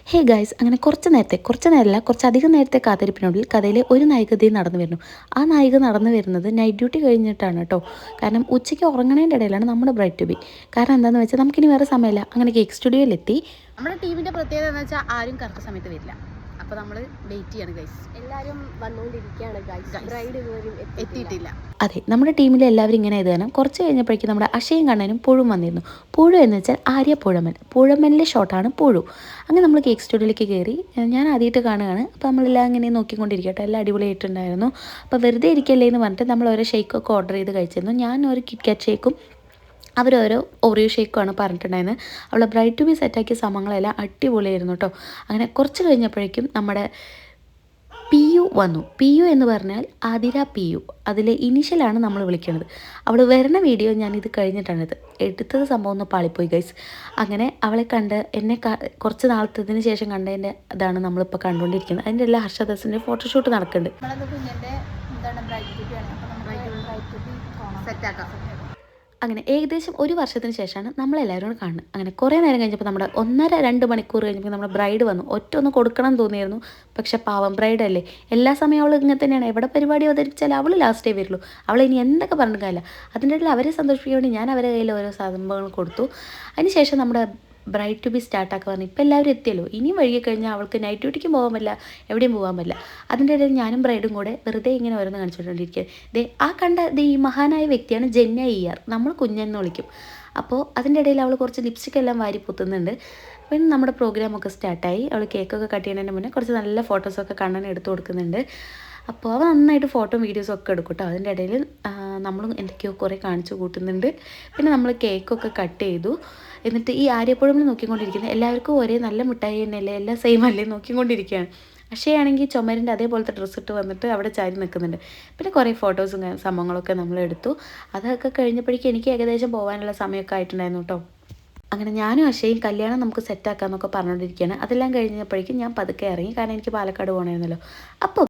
Hey guys അങ്ങനെ കുറച്ച് നേരമല്ല കുറച്ചധികം നേരത്തെ കാത്തിരിപ്പിനുള്ളിൽ കഥയിലെ ഒരു നായികതയും നടന്നു വരുന്നു. ആ നായിക നടന്നു വരുന്നത് നൈറ്റ് ഡ്യൂട്ടി കഴിഞ്ഞിട്ടാണ് കേട്ടോ. കാരണം ഉച്ചയ്ക്ക് ഉറങ്ങണേൻ്റെ ഇടയിലാണ് നമ്മുടെ ബ്രൈഡ് ടു ബി. കാരണം എന്താണെന്ന് വെച്ചാൽ നമുക്കിനി വേറെ സമയമില്ല. അങ്ങനെ കേക്ക് സ്റ്റുഡിയോയിലെത്തി. നമ്മുടെ ടീമിൻ്റെ പ്രത്യേകത എന്ന് വെച്ചാൽ ആരും കറക്റ്റ് സമയത്ത് വരില്ല. അപ്പോൾ നമ്മൾ വെയിറ്റ് ചെയ്യാണ് ഗൈസ്. എല്ലാവരും വന്നുകൊണ്ടിരിക്കുകയാണ് ഗൈസ്. ബ്രൈഡ് ഇതുവരെയും എത്തിയിട്ടില്ല. അതെ, നമ്മുടെ ടീമിലെ എല്ലാവരും ഇങ്ങനെ ഇത് തന്നെ. കുറച്ച് കഴിഞ്ഞപ്പോഴേക്കും നമ്മുടെ അക്ഷയും കണ്ണനും പുഴും വന്നിരുന്നു. പുഴു എന്ന് വെച്ചാൽ ആര്യ പുഴമൻ. പുഴമനിലെ ഷോട്ടാണ് പുഴു. അങ്ങനെ നമ്മൾ കേക്ക് സ്റ്റുഡിയോയിലേക്ക് കയറി. ഞാൻ ആദ്യമായിട്ട് കാണുകയാണ്. അപ്പോൾ നമ്മളെല്ലാം ഇങ്ങനെ നോക്കിക്കൊണ്ടിരിക്കട്ടെ. എല്ലാം അടിപൊളിയായിട്ടുണ്ടായിരുന്നു. അപ്പോൾ വെറുതെ ഇരിക്കല്ലേ എന്ന് പറഞ്ഞിട്ട് നമ്മൾ ഓരോ ഷേക്കൊക്കെ ഓർഡർ ചെയ്ത് കഴിച്ചിരുന്നു. ഞാൻ ഒരു കിറ്റ്കാറ്റ് ഷേക്കും അവരോരോ ഓറിയോ ഷേക്കുമാണ് പറഞ്ഞിട്ടുണ്ടായിരുന്നത്. അവളെ ബ്രൈഡ് ടു ബി സെറ്റാക്കിയ സമയങ്ങളെല്ലാം അടിപൊളിയായിരുന്നു കേട്ടോ. അങ്ങനെ കുറച്ച് കഴിഞ്ഞപ്പോഴേക്കും നമ്മുടെ പി യു വന്നു. പി യു എന്ന് പറഞ്ഞാൽ ആതിര പി യു. അതിലെ ഇനീഷ്യലാണ് നമ്മൾ വിളിക്കുന്നത്. അവൾ വരുന്ന വീഡിയോ ഞാനിത് കഴിഞ്ഞിട്ടാണിത് എടുത്തത്. സംഭവം ഒന്ന് പാളിപ്പോയി ഗൈസ്. അങ്ങനെ അവളെ കണ്ട് എന്നെ കുറച്ച് നാളത്തതിന് ശേഷം കണ്ടതിൻ്റെ ഇതാണ് നമ്മളിപ്പോൾ കണ്ടുകൊണ്ടിരിക്കുന്നത്. അതിൻ്റെ എല്ലാ ഹർഷദാസിൻ്റെ ഫോട്ടോഷൂട്ട് നടക്കുന്നുണ്ട്. അങ്ങനെ ഏകദേശം ഒരു വർഷത്തിന് ശേഷമാണ് നമ്മളെല്ലാവരും കാണുന്നത്. അങ്ങനെ കുറേ നേരം കഴിഞ്ഞപ്പോൾ നമ്മുടെ 1.5-2 മണിക്കൂർ കഴിഞ്ഞപ്പോൾ നമ്മുടെ ബ്രൈഡ് വന്നു. ഒന്ന് കൊടുക്കണം എന്ന് തോന്നിയായിരുന്നു. പക്ഷെ പാവം ബ്രൈഡല്ലേ, എല്ലാ സമയം അവൾ ഇങ്ങനെ തന്നെയാണ്. എവിടെ പരിപാടി അവതരിപ്പിച്ചാൽ അവൾ ലാസ്റ്റേ വരുള്ളൂ. അവൾ ഇനി എന്തൊക്കെ പറഞ്ഞിട്ട് കാര്യമില്ല. അതിൻ്റെ ഇടയിൽ അവരെ സന്തോഷിപ്പിക്കാൻ വേണ്ടി ഞാൻ അവരുടെ കയ്യിൽ ഓരോ സംഭവങ്ങൾ കൊടുത്തു. അതിനുശേഷം നമ്മുടെ ബ്രൈഡ് ടു ബി സ്റ്റാർട്ടാക്കുക പറഞ്ഞു. ഇപ്പോൾ എല്ലാവരും എത്തിയല്ലോ. ഇനിയും വൈകി കഴിഞ്ഞാൽ അവൾക്ക് നൈറ്റ് ഡ്യൂട്ടിക്കും പോകാൻ പറ്റില്ല, എവിടെയും പോകാൻ പറ്റില്ല. അതിൻ്റെ ഇടയിൽ ഞാനും ബ്രൈഡും കൂടെ വെറുതെ ഇങ്ങനെ ഓരോന്ന് കാണിച്ചുകൊണ്ടിരിക്കുക. ആ കണ്ട ഈ മഹാനായ വ്യക്തിയാണ് ജെന്ന ഇയർ. നമ്മൾ കുഞ്ഞെന്ന് വിളിക്കും. അപ്പോൾ അതിൻ്റെ ഇടയിൽ അവൾ കുറച്ച് ലിപ്സ്റ്റിക് എല്ലാം വാരി പൊത്തുന്നുണ്ട്. പിന്നെ നമ്മുടെ പ്രോഗ്രാമൊക്കെ സ്റ്റാർട്ടായി. അവൾ കേക്കൊക്കെ കട്ട് ചെയ്യുന്നതിന് മുന്നേ കുറച്ച് നല്ല ഫോട്ടോസൊക്കെ കണ്ണന് എടുത്തു കൊടുക്കുന്നുണ്ട്. അപ്പോൾ അവ നന്നായിട്ട് ഫോട്ടോ വീഡിയോസും ഒക്കെ എടുക്കും കേട്ടോ. അതിൻ്റെ ഇടയിൽ നമ്മളും എന്തൊക്കെയോ കുറേ കാണിച്ചു കൂട്ടുന്നുണ്ട്. പിന്നെ നമ്മൾ കേക്കൊക്കെ കട്ട് ചെയ്തു. എന്നിട്ട് ഈ ആര്യപ്പുഴമിൽ നോക്കിക്കൊണ്ടിരിക്കുന്നത് എല്ലാവർക്കും ഒരേ നല്ല മിഠായി തന്നെയല്ലേ, എല്ലാം സെയിം അല്ലേ നോക്കിക്കൊണ്ടിരിക്കുകയാണ്. അക്ഷയാണെങ്കിൽ ചുമരിൻ്റെ അതേപോലത്തെ ഡ്രസ്സ് ഇട്ട് വന്നിട്ട് അവിടെ ചാരി നിൽക്കുന്നുണ്ട്. പിന്നെ കുറേ ഫോട്ടോസും സംഭവങ്ങളൊക്കെ നമ്മൾ എടുത്തു. അതൊക്കെ കഴിഞ്ഞപ്പോഴേക്കും എനിക്ക് ഏകദേശം പോകാനുള്ള സമയമൊക്കെ ആയിട്ടുണ്ടായിരുന്നു കേട്ടോ. അങ്ങനെ ഞാനും അക്ഷയും കല്യാണം നമുക്ക് സെറ്റാക്കാമെന്നൊക്കെ പറഞ്ഞുകൊണ്ടിരിക്കുകയാണ്. അതെല്ലാം കഴിഞ്ഞപ്പോഴേക്കും ഞാൻ പതുക്കെ ഇറങ്ങി. കാരണം എനിക്ക് പാലക്കാട് പോകണമായിരുന്നല്ലോ. അപ്പോൾ